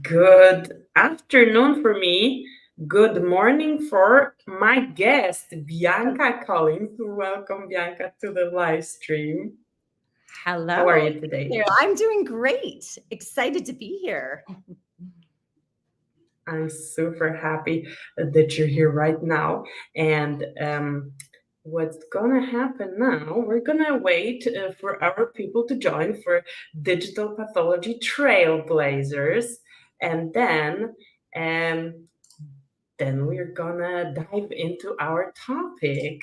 Good afternoon for me. Good morning for my guest, Bianca Collings. Welcome, Bianca, to the live stream. Hello. How are you today? I'm doing great. Excited to be here. I'm super happy that you're here right now. And what's gonna happen now, we're gonna wait for our people to join for Digital Pathology Trailblazers. And then we're gonna dive into our topic,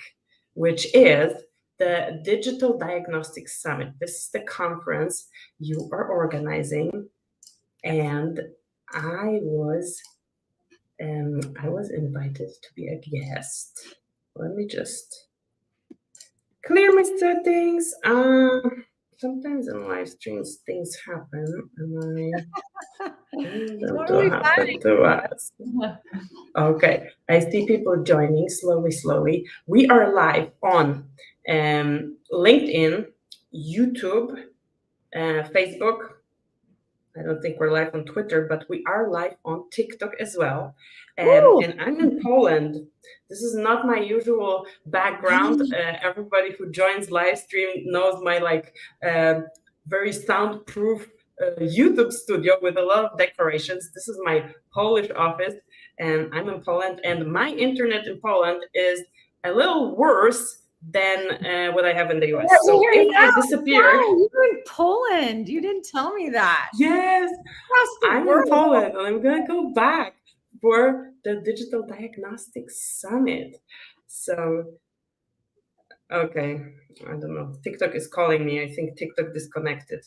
which is the Digital Diagnostic Summit. This is the conference you are organizing, and I was invited to be a guest. Let me just clear my settings. Sometimes in live streams things happen, and Totally happen to us. Okay, I see people joining slowly. We are live on LinkedIn, YouTube, Facebook. I don't think we're live on Twitter, but we are live on TikTok as well. And I'm in Poland. This is not my usual background. Everybody who joins live stream knows my very soundproof YouTube studio with a lot of decorations. This is my Polish office, and I'm in Poland. And my internet in Poland is a little worse than what I have in the US. So if I disappear... You're in Poland. You didn't tell me that. Yes, I'm in Poland, and I'm going to go back for the Digital Diagnostic Summit. So, okay, I don't know. TikTok is calling me. I think TikTok disconnected.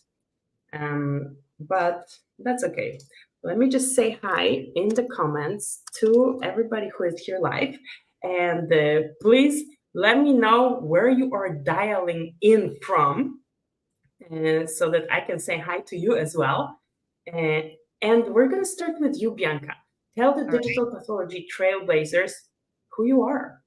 But that's okay. Let me just say hi in the comments to everybody who is here live. And please let me know where you are dialing in from, so that I can say hi to you as well. And we're going to start with you, Bianca. Tell the Digital Pathology Trailblazers who you are.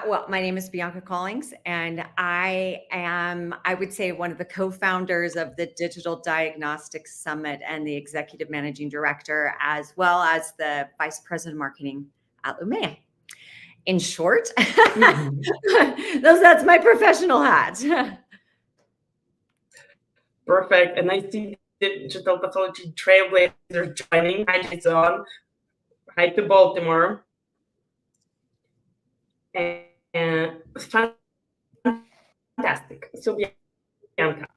Well, my name is Bianca Collings, and I am, I would say, one of the co-founders of the Digital Diagnostic Summit and the Executive Managing Director, as well as the Vice President of Marketing at Lumea. In short, that's my professional hat. Perfect. And I see Digital Pathology Trailblazers joining. Hi, Jason. Hi to Baltimore. And fantastic. So, Bianca,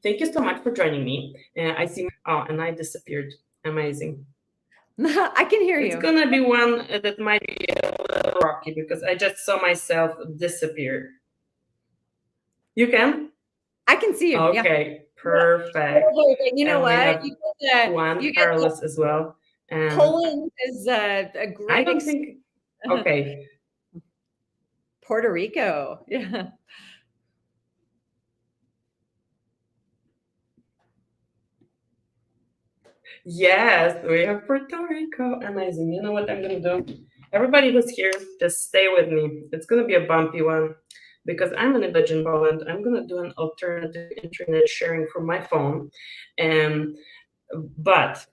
thank you so much for joining me. I see, and I disappeared. Amazing. I can hear you. It's gonna be one that might be a little rocky because I just saw myself disappear. You can? I can see you. Okay, yeah. Perfect. You know what? You Carlos as well. Poland is a great. I don't think. Okay. Puerto Rico. Yeah. Yes, we have Puerto Rico. Amazing. You know what I'm going to do? Everybody who's here, just stay with me. It's going to be a bumpy one because I'm in Poland. I'm going to do an alternative internet sharing from my phone. But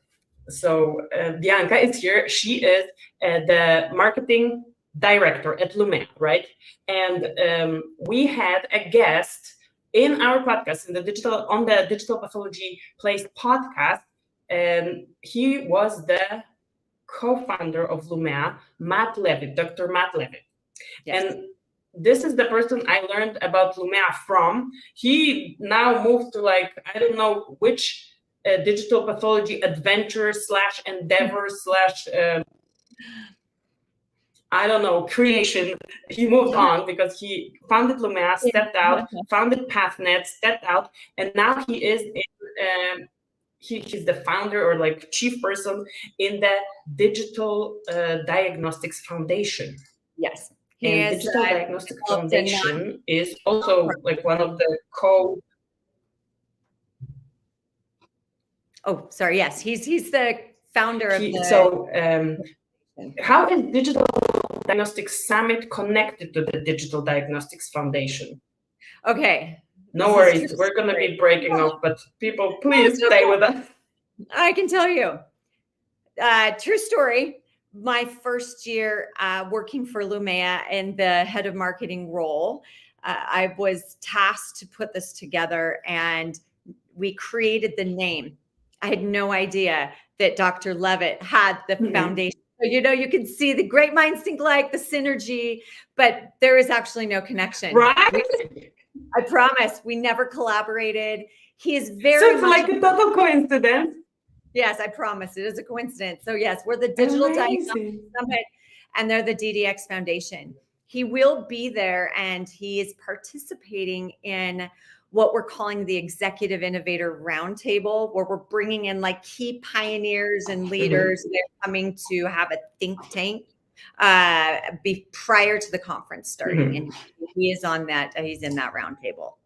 Bianca is here. She is the marketing director at Lumea, right? And we had a guest in our podcast, on the Digital Pathology Place podcast. He was the co-founder of Lumea, Matt Levitt, Dr. Matt Levitt. Yes. And this is the person I learned about Lumea from. He now moved to I don't know which digital pathology adventure / endeavor / I don't know, creation. He moved on because he founded Lumea, stepped out, founded PathNet, stepped out, and now he is in he's the founder or chief person in the Digital Diagnostics Foundation. Yes. And Digital Diagnostic Foundation is also one of the Oh, sorry. Yes, he's the founder of the. So, how is Digital Diagnostic Summit connected to the Digital Diagnostics Foundation? Okay. No worries, we're going to be breaking off, but people, please stay with us. I can tell you. True story. My first year working for Lumea in the head of marketing role, I was tasked to put this together, and we created the name. I had no idea that Dr. Levitt had the foundation. So, you can see the great minds think alike, the synergy, but there is actually no connection. Right? I promise, we never collaborated. He is very so it's like a total coincidence. Yes, I promise. It is a coincidence. So yes, we're the Digital Diagnostic Summit, and they're the DDx Foundation. He will be there, and he is participating in what we're calling the Executive Innovator Roundtable, where we're bringing in like key pioneers and leaders. They're coming to have a think tank prior to the conference starting, and he is on that. He's in that roundtable.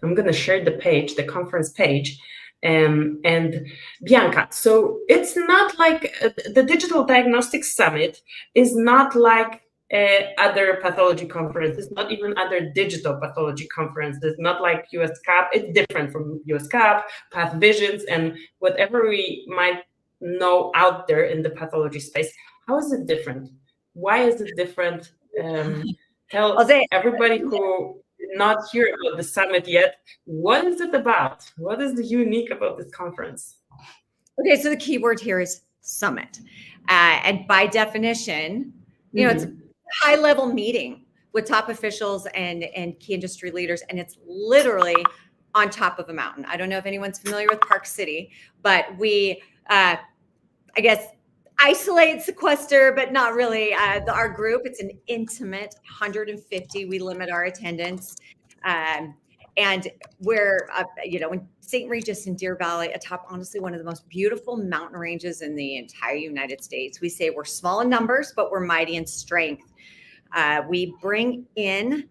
I'm going to share the page, the conference page. And Bianca, so it's not like the Digital Diagnostic Summit is not like other pathology conferences, not even other digital pathology conferences. It's not like US CAP. It's different from US CAP, Path Visions, and whatever we might know out there in the pathology space. How is it different? Why is it different? Tell everybody who not hear about the summit yet, what is it about? What is the unique about this conference? Okay, so the key word here is summit. And by definition, it's a high-level meeting with top officials and key industry leaders, and it's literally on top of a mountain. I don't know if anyone's familiar with Park City, but we, I guess, isolate, sequester, but not really. Our group, it's an intimate 150. We limit our attendance. And we're, in St. Regis in Deer Valley, atop honestly one of the most beautiful mountain ranges in the entire United States. We say we're small in numbers, but we're mighty in strength. We bring in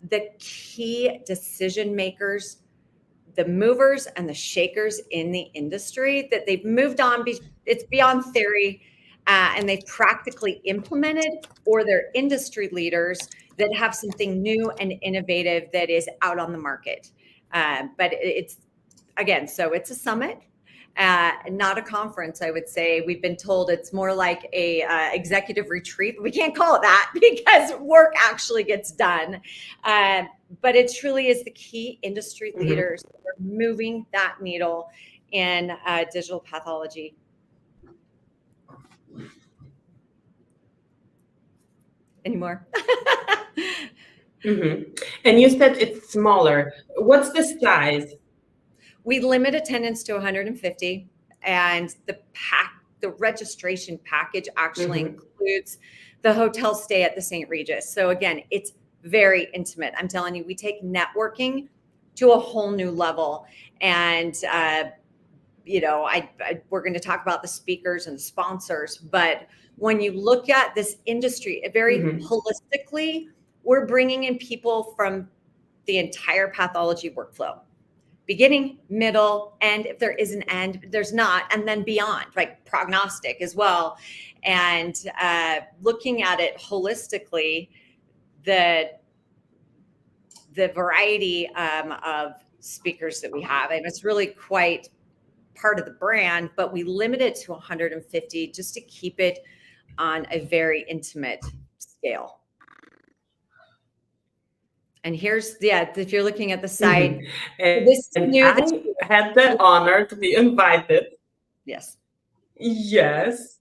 the key decision makers, the movers and the shakers in the industry, that they've moved on. It's beyond theory. And they've practically implemented, or they're industry leaders that have something new and innovative that is out on the market. But it's, again, so it's a summit, not a conference, I would say. We've been told it's more like a executive retreat. We can't call it that because work actually gets done. But it truly is the key industry leaders that are moving that needle in digital pathology. Anymore. And you said it's smaller. What's the size? We limit attendance to 150, and the registration package actually includes the hotel stay at the St. Regis. So again, it's very intimate. I'm telling you, we take networking to a whole new level. And we're going to talk about the speakers and sponsors, but when you look at this industry very holistically, we're bringing in people from the entire pathology workflow, beginning, middle, end. If there is an end, there's not, and then beyond, right? Prognostic as well. And looking at it holistically, the variety of speakers that we have, and it's really quite part of the brand, but we limit it to 150 just to keep it on a very intimate scale. And here's, if you're looking at the site, this is new. I had the honor to be invited. Yes. Yes.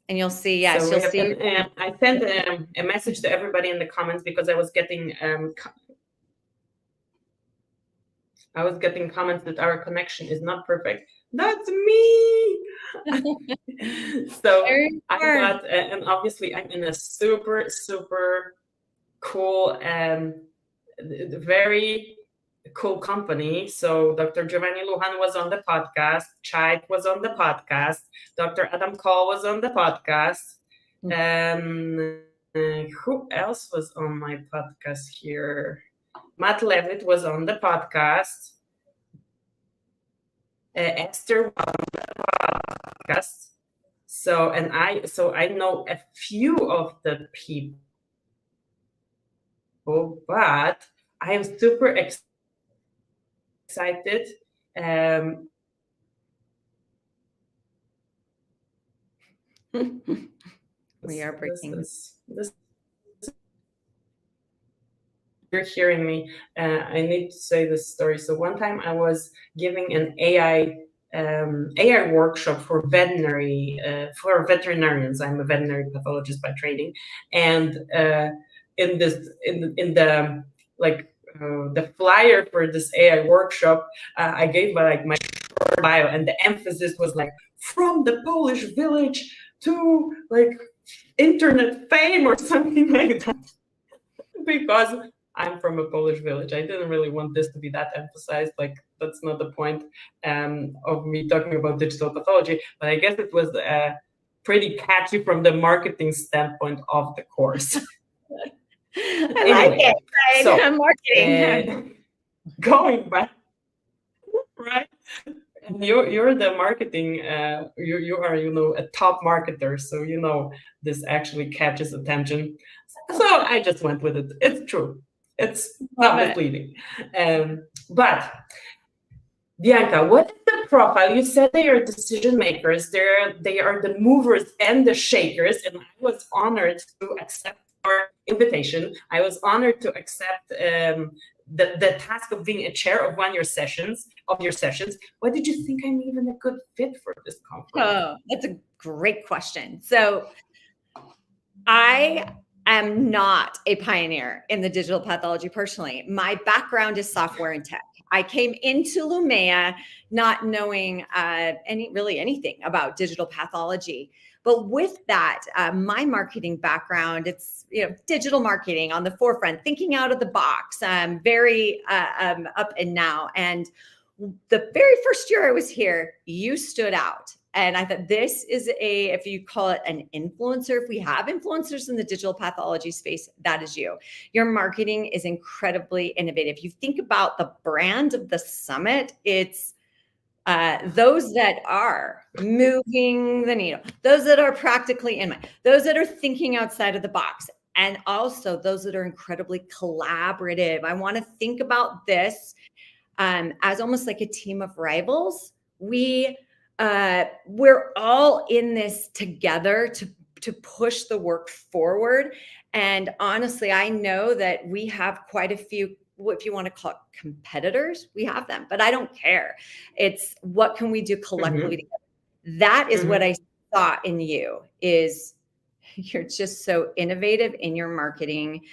And you'll see, yes, so I sent a message to everybody in the comments because I was getting comments that our connection is not perfect. That's me. So I got, and obviously I'm in a super, super cool, very cool company. So Dr. Giovanni Lujan was on the podcast. Chait was on the podcast. Dr. Adam Cole was on the podcast. Who else was on my podcast here? Matt Levitt was on the podcast. Esther was on the podcast. So I know a few of the people, but I am super excited excited. We are breaking. This you're hearing me. I need to say this story. So one time I was giving an AI workshop for veterinarians. I'm a veterinary pathologist by training, and in the flyer for this AI workshop, I gave my bio, and the emphasis was like from the Polish village to like internet fame or something like that, because I'm from a Polish village. I didn't really want this to be that emphasized. Like, that's not the point of me talking about digital pathology. But I guess it was pretty catchy from the marketing standpoint of the course. I like it. Right? So, marketing. Going back, right? You're the marketing. You are a top marketer, so this actually catches attention. So I just went with it. It's true. It's not misleading. But Bianca, what is the profile? You said they are decision makers. They are the movers and the shakers, and I was honored to accept your invitation. I was honored to accept the task of being a chair of one of your sessions. Why did you think I'm even a good fit for this conference? Oh, that's a great question. So I am not a pioneer in the digital pathology personally. My background is software and tech. I came into Lumea not knowing anything about digital pathology. But with that, my marketing background, it's digital marketing on the forefront, thinking out of the box, very up and now. And the very first year I was here, you stood out. And I thought this is if you call it an influencer, if we have influencers in the digital pathology space, that is you. Your marketing is incredibly innovative. You think about the brand of the summit, it's those that are moving the needle, those that are practically in mind, those that are thinking outside of the box, and also those that are incredibly collaborative. I want to think about this as almost like a team of rivals. We're all in this together to push the work forward. And honestly, I know that we have quite a few, if you want to call it competitors, we have them, but I don't care. It's what can we do collectively together? That is what I saw in you, is you're just so innovative in your marketing.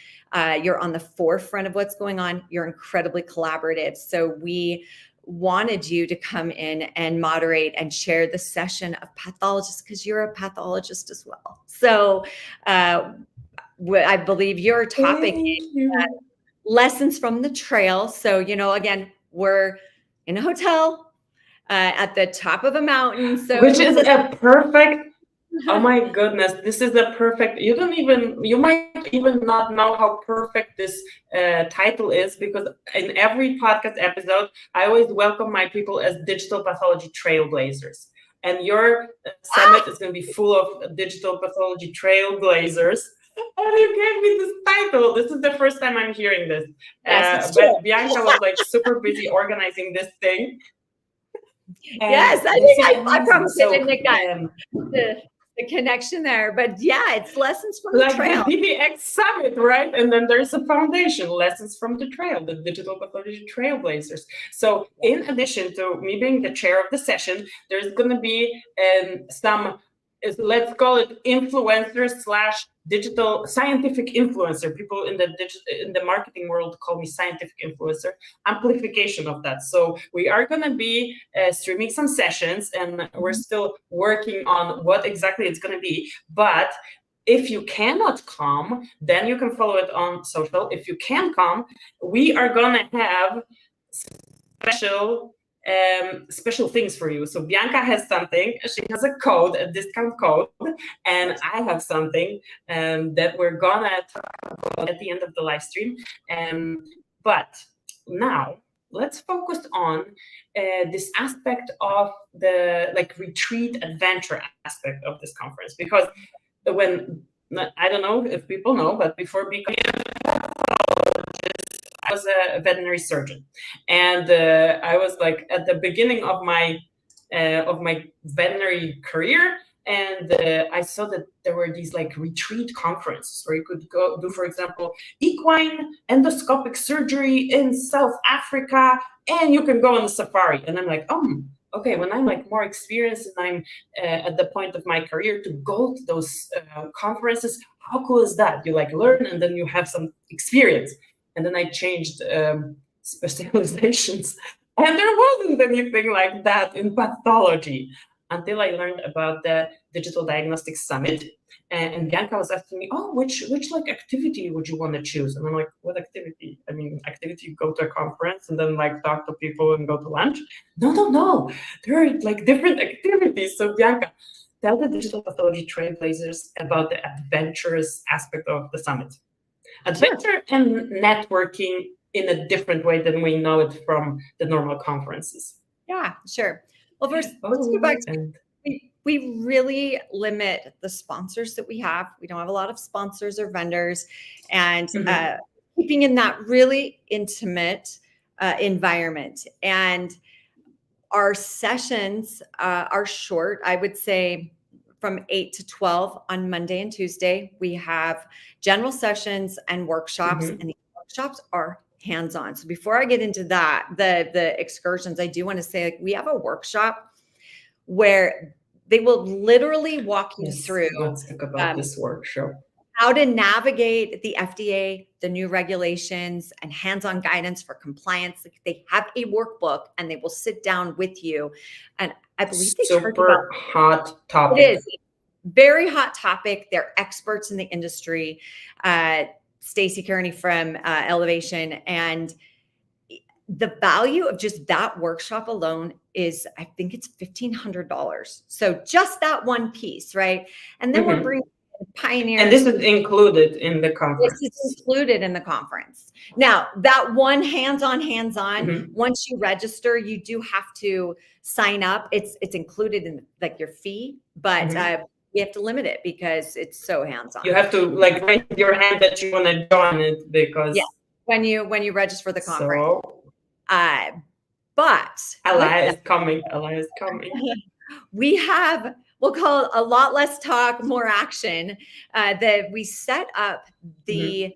You're on the forefront of what's going on. You're incredibly collaborative. So we wanted you to come in and moderate and share the session of pathologists, because you're a pathologist as well. So I believe your topic is lessons from the trail. So, again, we're in a hotel at the top of a mountain. So which is a perfect, oh my goodness, this is a perfect, you might even not know how perfect this title is, because in every podcast episode, I always welcome my people as Digital Pathology Trailblazers. And your summit is going to be full of Digital Pathology Trailblazers. And you gave me this title. This is the first time I'm hearing this. But Bianca was like super busy organizing this thing. Yes, I think I promised it, Nick, the connection there. But yeah, it's lessons from the trail. The DDx Summit, right? And then there's a foundation, lessons from the trail, the Digital Pathology Trailblazers. So in addition to me being the chair of the session, there's going to be some, let's call it influencers / digital scientific influencer. People in the marketing world call me scientific influencer. Amplification of that. So we are going to be streaming some sessions, and we're still working on what exactly it's going to be. But if you cannot come, then you can follow it on social. If you can come, we are going to have special things for you. So Bianca has something. She has a code, a discount code, and I have something that we're gonna talk about at the end of the live stream. But now let's focus on this aspect of the retreat adventure aspect of this conference, because I don't know if people know, but before becoming a pathologist, I was a veterinary surgeon, and I was like at the beginning of my veterinary career, and I saw that there were these like retreat conferences where you could go do, for example, equine endoscopic surgery in South Africa, and you can go on a safari. And I'm like, okay, when I'm like more experienced and I'm at the point of my career to go to those conferences, how cool is that? You like learn and then you have some experience. And then I changed specializations, and there wasn't anything like that in pathology until I learned about the Digital Diagnostic Summit. And Bianca was asking me, oh, which like activity would you want to choose? And I'm like, what activity? I mean, activity, you go to a conference and then like talk to people and go to lunch? No. There are like different activities. So Bianca, tell the Digital Pathology Trailblazers about the adventurous aspect of the summit. Adventure and networking in a different way than we know it from the normal conferences. Yeah, sure. Well, first, let's go back to we really limit the sponsors that we have. We don't have a lot of sponsors or vendors, and keeping in that really intimate environment. And our sessions are short. I would say from 8 to 12 on Monday and Tuesday. We have general sessions and workshops, and the workshops are hands-on. So before I get into that, the excursions, I do want to say, like, we have a workshop where they will literally walk you through. Let's talk about this workshop. How to navigate the FDA, the new regulations, and hands-on guidance for compliance. Like, they have a workbook, and they will sit down with you. And I believe they super hot topic. It is very hot topic. They're experts in the industry. Stacy Kearney from Elevation, and the value of just that workshop alone is, I think it's $1,500. So just that one piece, right? And then we're bringing pioneers. And this is included in the conference. This is included in the conference. Now, that one hands-on, once you register, you do have to sign up. It's included in like your fee, but we have to limit it because it's so hands-on. You have to like raise your hand that you want to join it, because when you register for the conference. So, but Ally is coming. We'll call it a lot less talk, more action. That we set up the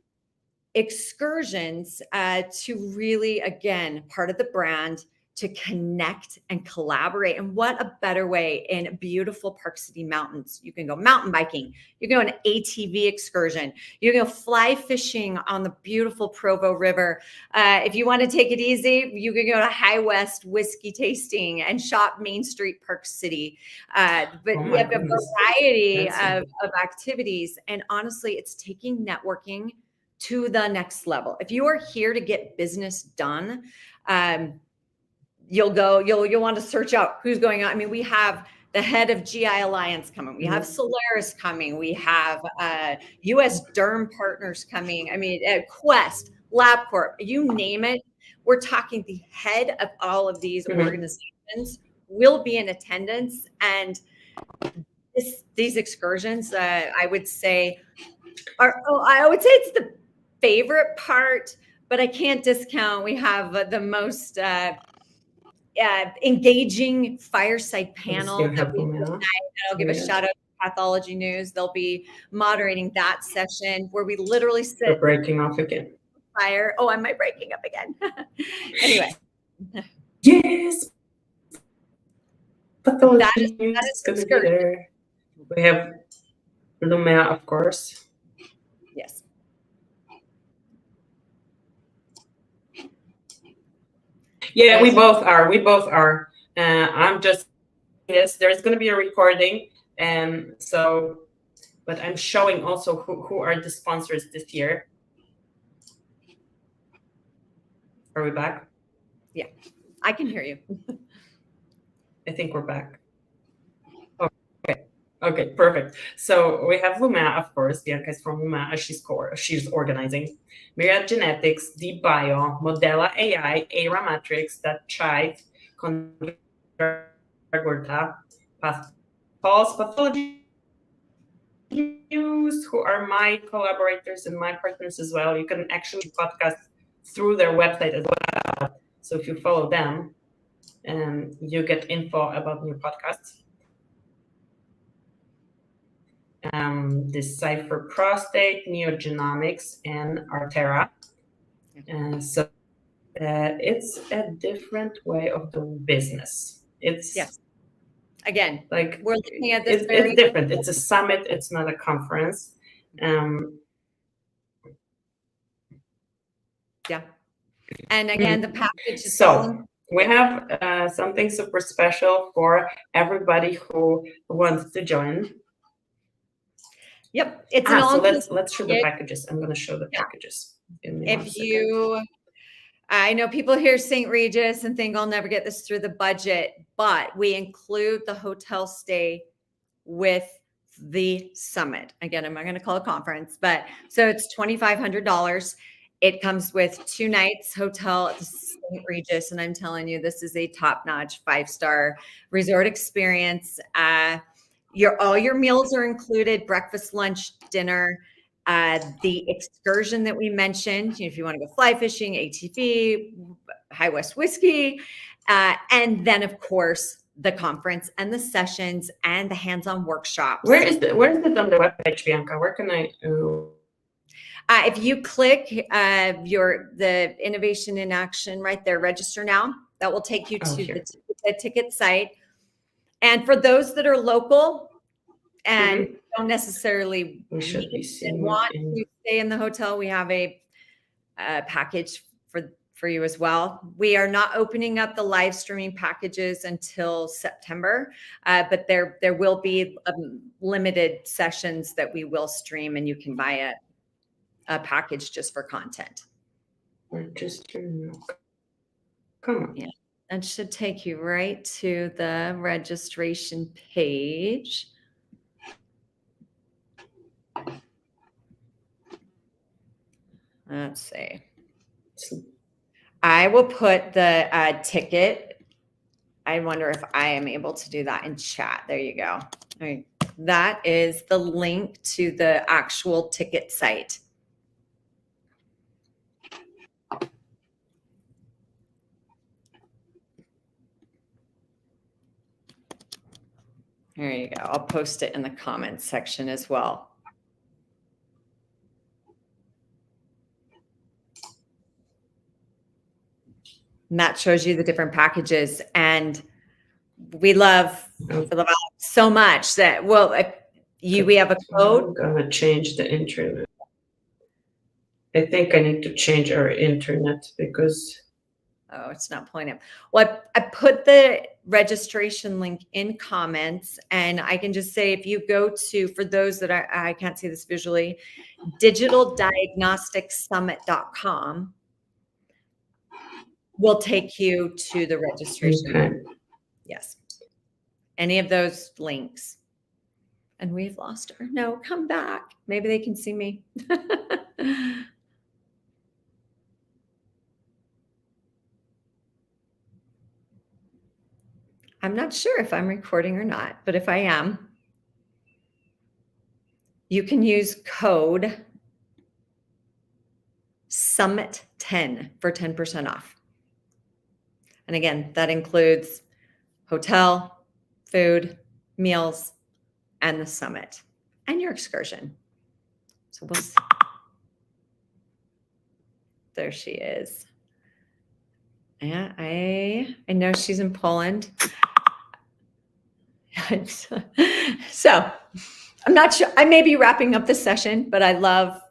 excursions to really, again, part of the brand, to connect and collaborate. And what a better way in beautiful Park City Mountains. You can go mountain biking. You can go on an ATV excursion. You can go fly fishing on the beautiful Provo River. If you want to take it easy, you can go to High West whiskey tasting and shop Main Street Park City. But we have a variety of activities. And honestly, it's taking networking to the next level. If you are here to get business done, you'll want to search out who's going on. I mean, we have the head of GI Alliance coming. We have Solaris coming. We have US Derm Partners coming. I mean, Quest, LabCorp, you name it. We're talking the head of all of these organizations will be in attendance. And these excursions, I would say it's the favorite part, but I can't discount. We have the most engaging fireside panel that we do tonight. I'll give a shout out to Pathology News. They'll be moderating that session where we literally sit. You're breaking off again. Fire. Oh, am I breaking up again? Anyway. Yes. Pathology that is gonna be there. We have Lumea, of course. Yes. Yeah, we both are. I'm just, there's going to be a recording. But I'm showing also who are the sponsors this year. Are we back? Yeah, I can hear you. I think we're back. Okay, perfect. So we have Lumea, of course. Bianca is from Lumea. She's organizing. Myriad Genetics, Deep Bio, Modella AI, Era Matrix, Chive, Convergorta, Pulse Pathology News, who are my collaborators and my partners as well. You can actually podcast through their website as well. So if you follow them, you get info about new podcasts. Decipher Prostate, Neogenomics, and Artera. So it's a different way of doing business. It's Yes. Again, like we're looking at it's different. It's a summit. It's not a conference. Yeah. And again, the package is so we have something super special for everybody who wants to join. Yep, it's so let's show the packages. I'm going to show the packages. If you, I know people hear St. Regis and think I'll never get this through the budget, but we include the hotel stay with the summit. Again, I'm not going to call it a conference, but so it's $2,500. It comes with 2 nights hotel at the St. Regis, and I'm telling you, this is a top-notch 5-star resort experience. All your meals are included: breakfast, lunch, dinner. The excursion that we mentioned, if you want to go fly fishing, ATV, High West whiskey, and then of course the conference and the sessions and the hands-on workshops. Where is it on the webpage, Bianca? Where can I? If you click the Innovation in Action right there, register now, that will take you to the ticket site. And for those that are local and don't necessarily want to stay in the hotel, we have a package for you as well. We are not opening up the live streaming packages until September, but there will be limited sessions that we will stream, and you can buy a package just for content. Register. Come on. Yeah, that should take you right to the registration page. Let's see. I will put the ticket. I wonder if I am able to do that in chat. There you go. All right. That is the link to the actual ticket site. There you go. I'll post it in the comments section as well. And that shows you the different packages, and we love so much that we have a code. I'm gonna change the internet. I think I need to change our internet because it's not pulling up. Well, I put the registration link in comments, and I can just say, if you go to, for those that I can't see this visually, DigitalDiagnosticSummit.com will take you to the registration. Okay. Yes. Any of those links. And we've lost her. No, come back. Maybe they can see me. I'm not sure if I'm recording or not, but if I am, you can use code SUMMIT10 for 10% off. And again, that includes hotel, food, meals, and the summit, and your excursion. So we'll see. There she is. Yeah, I know she's in Poland. So I'm not sure. I may be wrapping up the session, but I love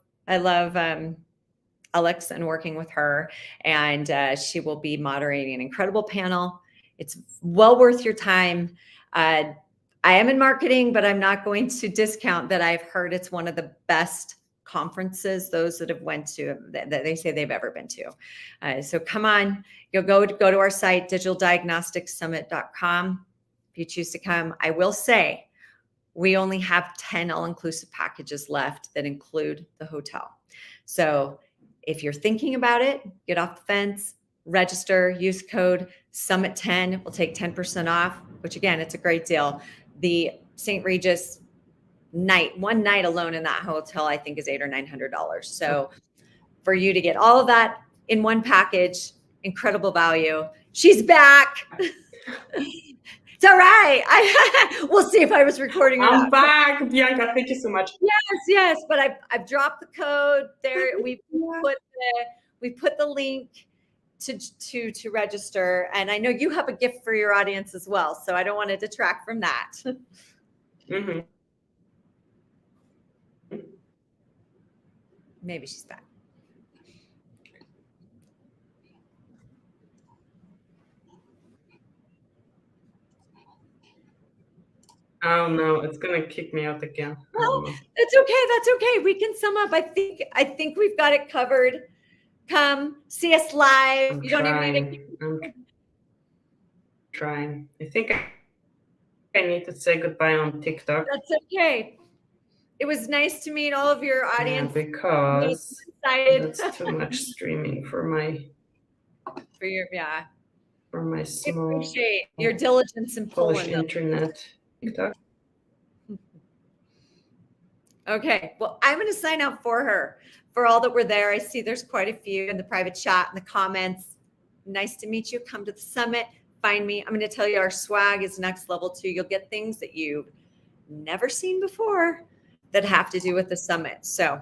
Alex and working with her, and she will be moderating an incredible panel. It's well worth your time. I am in marketing, but I'm not going to discount that I've heard it's one of the best conferences those that have went to that they say they've ever been to. So come on, you'll go to our site, DigitalDiagnosticSummit.com. If you choose to come, I will say we only have 10 all-inclusive packages left that include the hotel. So if you're thinking about it, get off the fence, register, use code SUMMIT10. We'll take 10% off, which again, it's a great deal. The St. Regis one night alone in that hotel, I think is $800 or $900. So for you to get all of that in one package, incredible value. She's back. It's all right. We'll see if I was recording or I'm not. back, Bianca. Thank you so much. Yes. But I've dropped the code there. We put the link to register, and I know you have a gift for your audience as well. So I don't want to detract from that. Mm-hmm. Maybe she's back. Oh no, it's gonna kick me out again. Well, that's okay. We can sum up. I think we've got it covered. Come see us live. You don't even need I'm trying. I think I need to say goodbye on TikTok. That's okay. It was nice to meet all of your audience. Yeah, because that's too much streaming for my small. I appreciate your diligence in Polish internet. TikTok. Okay, well, I'm going to sign out for her, for all that were there. I see there's quite a few in the private chat and the comments. Nice to meet you. Come to the summit. Find me. I'm going to tell you our swag is next level too. You'll get things that you've never seen before that have to do with the summit. So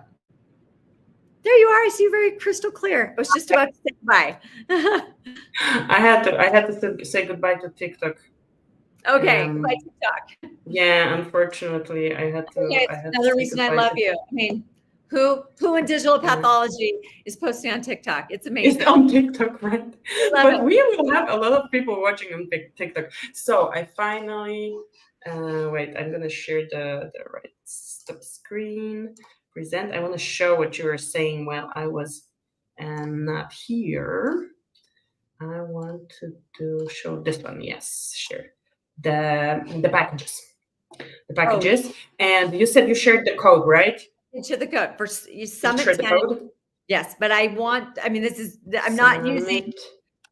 there you are. I see you very crystal clear. I was just about to say goodbye. I had to say goodbye to TikTok. Okay, goodbye TikTok. Yeah, unfortunately, I had to. Okay, another reason I love you. I mean, who in digital pathology is posting on TikTok? It's amazing. It's on TikTok, right? But we will have a lot of people watching on TikTok. So I finally wait. I'm gonna share the right stop screen. Present. I want to show what you were saying while I was not here. I want to show this one. Yes, share the packages. The packages, and you said you shared the code, right? Into the code for you Summit 10. The code? Yes, but I'm not using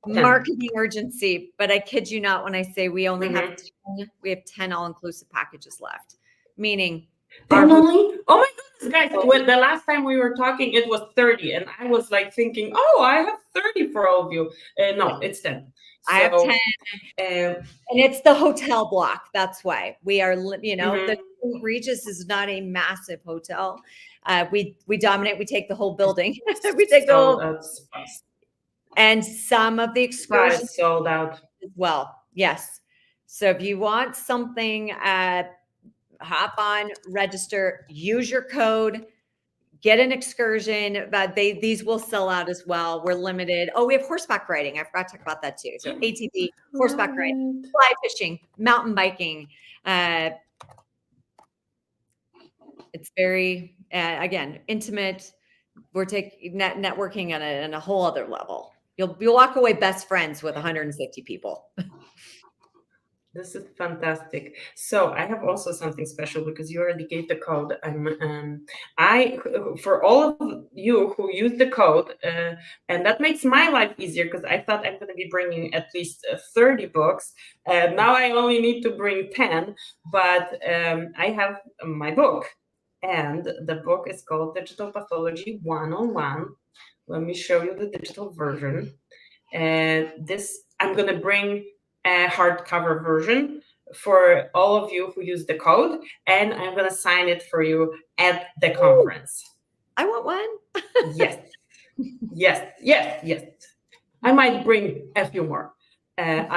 marketing urgency, but I kid you not when I say we only have 10 all-inclusive packages left, meaning only. Oh my goodness, guys! When the last time we were talking, it was 30, and I was like thinking, "Oh, I have 30 for all of you." No, it's 10. I have 10, and it's the hotel block. That's why we are. The Regis is not a massive hotel. We dominate. We take the whole building. We take the whole. And some of the excursions sold out as well. Yes. So if you want something, hop on, register, use your code. Get an excursion, but these will sell out as well. We're limited. Oh, we have horseback riding. I forgot to talk about that too. So ATV, horseback riding, fly fishing, mountain biking. It's very, again, intimate. We're taking networking on a whole other level. You'll walk away best friends with 150 people. This is fantastic. So I have also something special because you already gave the code. For all of you who use the code, and that makes my life easier because I thought I'm going to be bringing at least 30 books. Now I only need to bring 10, but I have my book, and the book is called Digital Pathology 101. Let me show you the digital version. I'm going to bring a hardcover version for all of you who use the code, and I'm going to sign it for you at the conference. I want one. Yes. I might bring a few more. But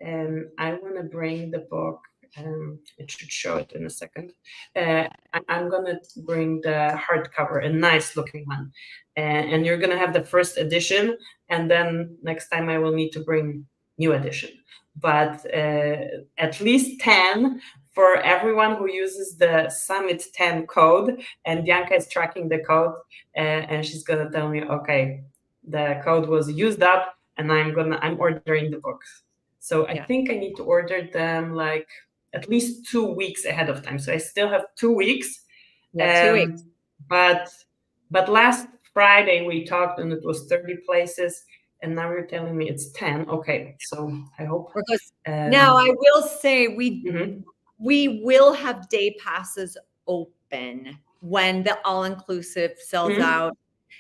I want to bring the book. It should show it in a second. I'm going to bring the hardcover, a nice looking one. And you're going to have the first edition. And then next time I will need to bring new edition. But at least 10 for everyone who uses the Summit 10 code. And Bianca is tracking the code. And she's going to tell me, okay, the code was used up. And I'm ordering the books. So I think I need to order them like at least 2 weeks ahead of time. So I still have 2 weeks. 2 weeks. But last Friday we talked and it was 30 places, and now you're telling me it's 10. Okay, so I hope. Now I will say we will have day passes open when the all-inclusive sells out.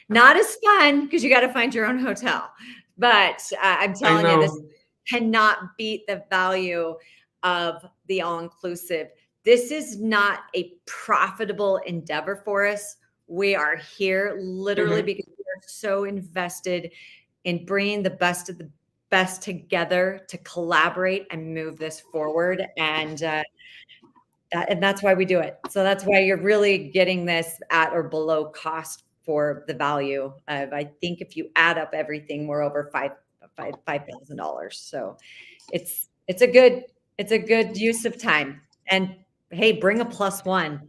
Not as fun because you got to find your own hotel. But I'm telling you, this cannot beat the value of the all-inclusive. This is not a profitable endeavor for us. We are here literally because we're so invested in bringing the best of the best together to collaborate and move this forward. And that's why we do it. So that's why you're really getting this at or below cost for the value of, I think if you add up everything, we're over $5,000. So it's a good use of time. And hey, bring a +1.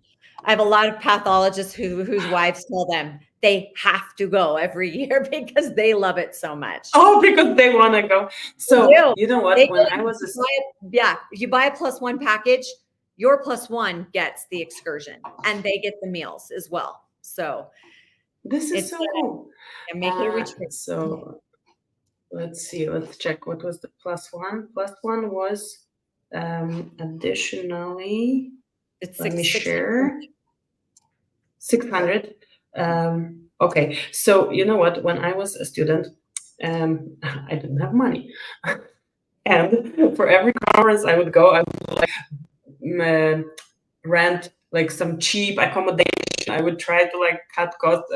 I have a lot of pathologists whose wives tell them they have to go every year because they love it so much. Oh, because they want to go. So you know what? When I was if you buy a +1 package, your +1 gets the excursion and they get the meals as well. So this is so cool. And make it a retreat. So let's see. Let's check. What was the +1? +1 was additionally. Let me share. 600. Okay. So you know what? When I was a student, I didn't have money, and for every conference I would go, I would like rent like some cheap accommodation. I would try to like cut costs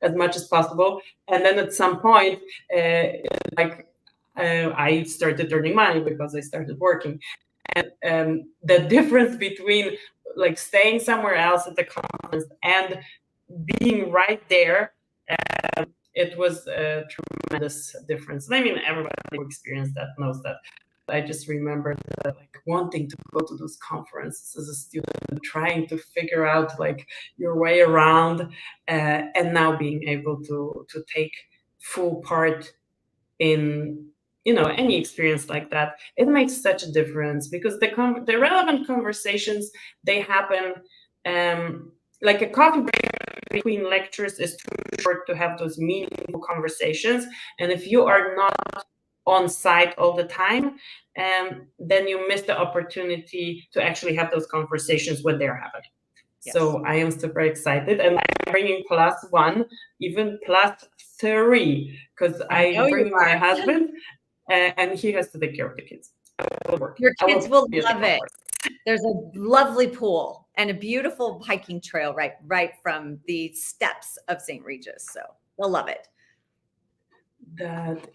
as much as possible, and then at some point, I started earning money because I started working. And the difference between like staying somewhere else at the conference and being right there, it was a tremendous difference. I mean, everybody who experienced that knows that. I just remember like wanting to go to those conferences as a student, trying to figure out like your way around, and now being able to take full part in any experience like that. It makes such a difference because the relevant conversations, they happen like a coffee break between lectures is too short to have those meaningful conversations. And if you are not on site all the time, then you miss the opportunity to actually have those conversations when they're happening. Yes. So I am super excited, and I'm bringing +1, even +3, because I'm bringing my husband, and he has to take care of the kids. Your kids will love it. There's a lovely pool and a beautiful hiking trail right from the steps of St. Regis. So they'll love it. That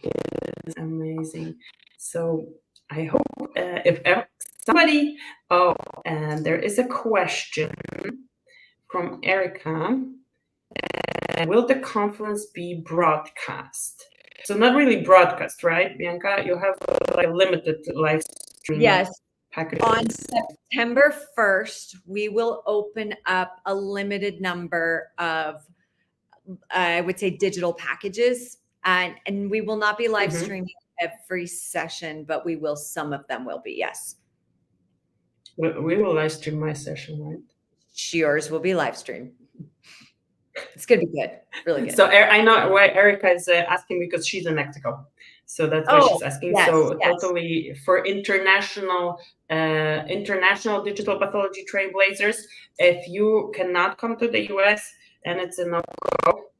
is amazing. So I hope if somebody, and there is a question from Erica. Will the conference be broadcast? So not really broadcast, right, Bianca? You have like a limited live stream. Yes. Package. On September 1st, we will open up a limited number of, I would say, digital packages. And we will not be live streaming every session, but some of them will be, yes. We will live stream my session, right? Yours will be live streamed. It's going to be good, really good. So I know why Erica is asking, because she's in Mexico. So that's why she's asking. Yes, so totally for international digital pathology trailblazers, if you cannot come to the US and it's a no-go,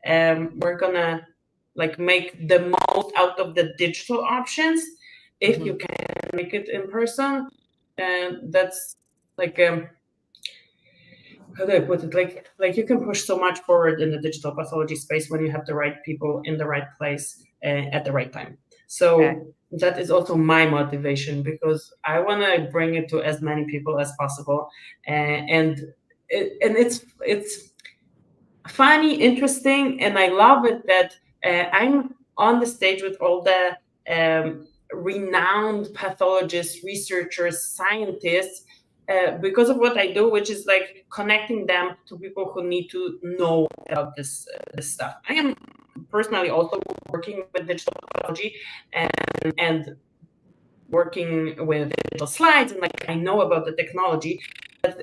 we're gonna like make the most out of the digital options. If you can make it in person, and that's like how do I put it? Like you can push so much forward in the digital pathology space when you have the right people in the right place at the right time. So that is also my motivation, because I want to bring it to as many people as possible, and it's funny, interesting, and I love it that I'm on the stage with all the renowned pathologists, researchers, scientists, because of what I do, which is like connecting them to people who need to know about this stuff. I am personally also working with digital pathology and working with digital slides, and like I know about the technology. But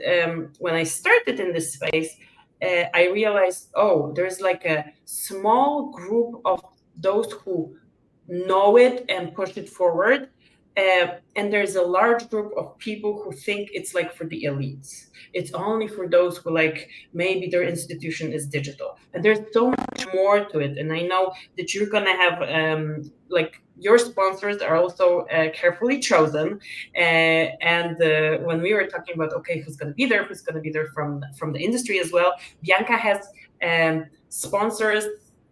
when I started in this space, I realized, there's like a small group of those who know it and push it forward. And there's a large group of people who think it's like for the elites. It's only for those who like maybe their institution is digital. And there's so much more to it. And I know that you're gonna have like your sponsors are also carefully chosen. And when we were talking about okay, who's gonna be there from the industry as well, Bianca has sponsors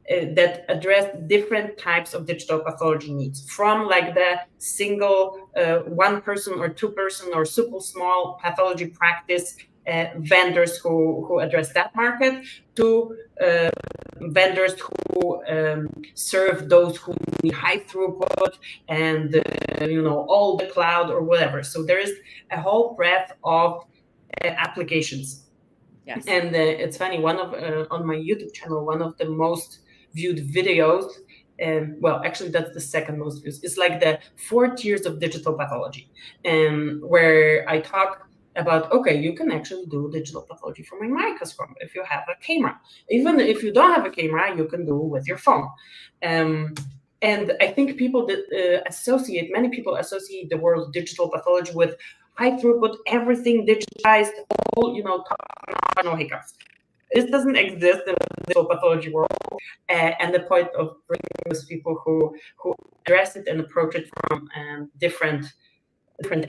that address different types of digital pathology needs, from like the single one person or two person or super small pathology practice vendors who address that market, to vendors who serve those who need high throughput and all the cloud or whatever. So there is a whole breadth of applications. Yes. And it's funny, one of on my YouTube channel, one of the most viewed videos, well, actually that's the second most views, it's like the 4 tiers of digital pathology, where I talk about, okay, you can actually do digital pathology from a microscope if you have a camera. Even if you don't have a camera, you can do it with your phone. And I think people that many people associate the word digital pathology with high throughput, everything digitized, all, no hiccups. This doesn't exist in the digital pathology world. And the point of bringing those people who address it and approach it from different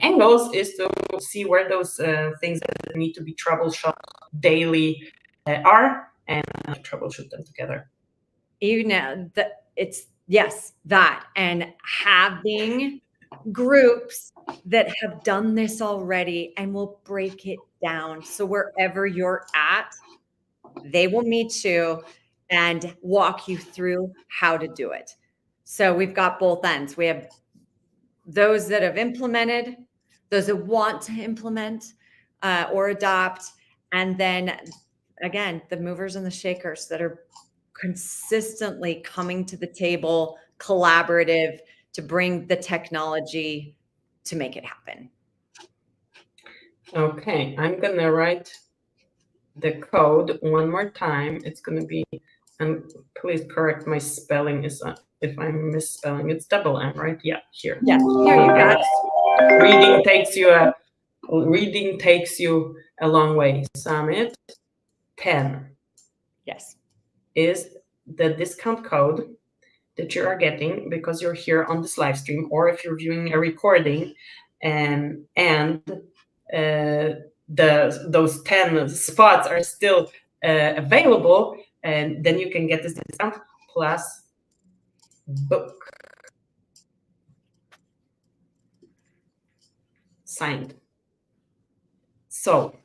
angles is to see where those things that need to be troubleshot daily are, and troubleshoot them together. That and having groups that have done this already and will break it down. So wherever you're at, they will meet you and walk you through how to do it. So we've got both ends. We have those that have implemented, those that want to implement or adopt, and then again, the movers and the shakers that are consistently coming to the table, collaborative, to bring the technology to make it happen. Okay, I'm gonna write the code one more time. It's gonna be, and please correct my spelling if I'm misspelling. It's double M, right? Yeah, here. Yes, here you got it. Reading takes you a long way. Summit 10. Yes. Is the discount code that you are getting because you're here on this live stream, or if you're viewing a recording, and those 10 spots are still available, and then you can get this discount plus book signed. So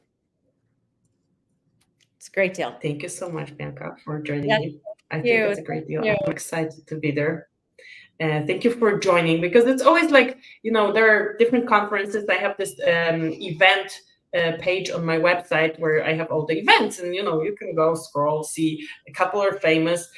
it's a great deal. Thank you so much, Bianca, for joining me. I think it's a great deal. I'm excited to be there. Thank you for joining, because it's always like, there are different conferences. I have this event page on my website where I have all the events, and you can go scroll, see a couple are famous,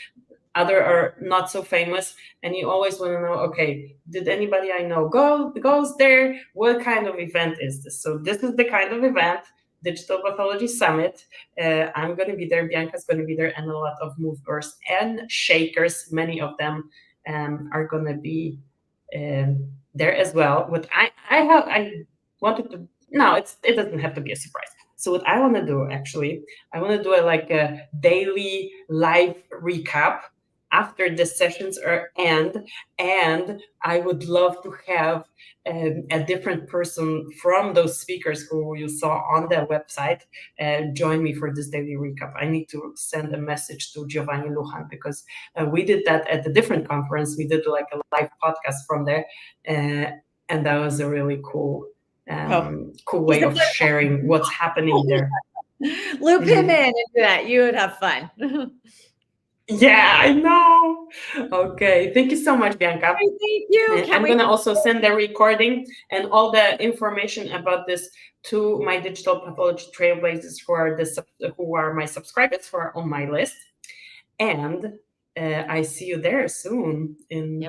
other are not so famous, and you always want to know, okay, did anybody I know goes there? What kind of event is this? So this is the kind of event, Digital Pathology Summit. I'm going to be there, Bianca's going to be there, and a lot of movers and shakers, many of them are going to be there as well. What I wanted to, no, it doesn't have to be a surprise. So what I want to do, actually, I want to do a daily live recap after the sessions end, and I would love to have a different person from those speakers who you saw on the website join me for this daily recap. I need to send a message to Giovanni Lujan, because we did that at a different conference. We did a live podcast from there, and that was a really cool way of sharing what's happening there. Loop him in into that. You would have fun. Yeah, I know. Okay, thank you so much, Bianca. Thank you. I'm going to also send the recording and all the information about this to my Digital Pathology Trailblazers, who are my subscribers, who are on my list. And I see you there soon in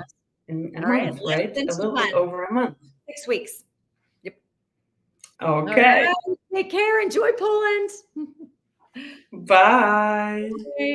a month, right? A little bit over a month. 6 weeks. Yep. Okay. Right. Take care. Enjoy Poland. Bye. Bye.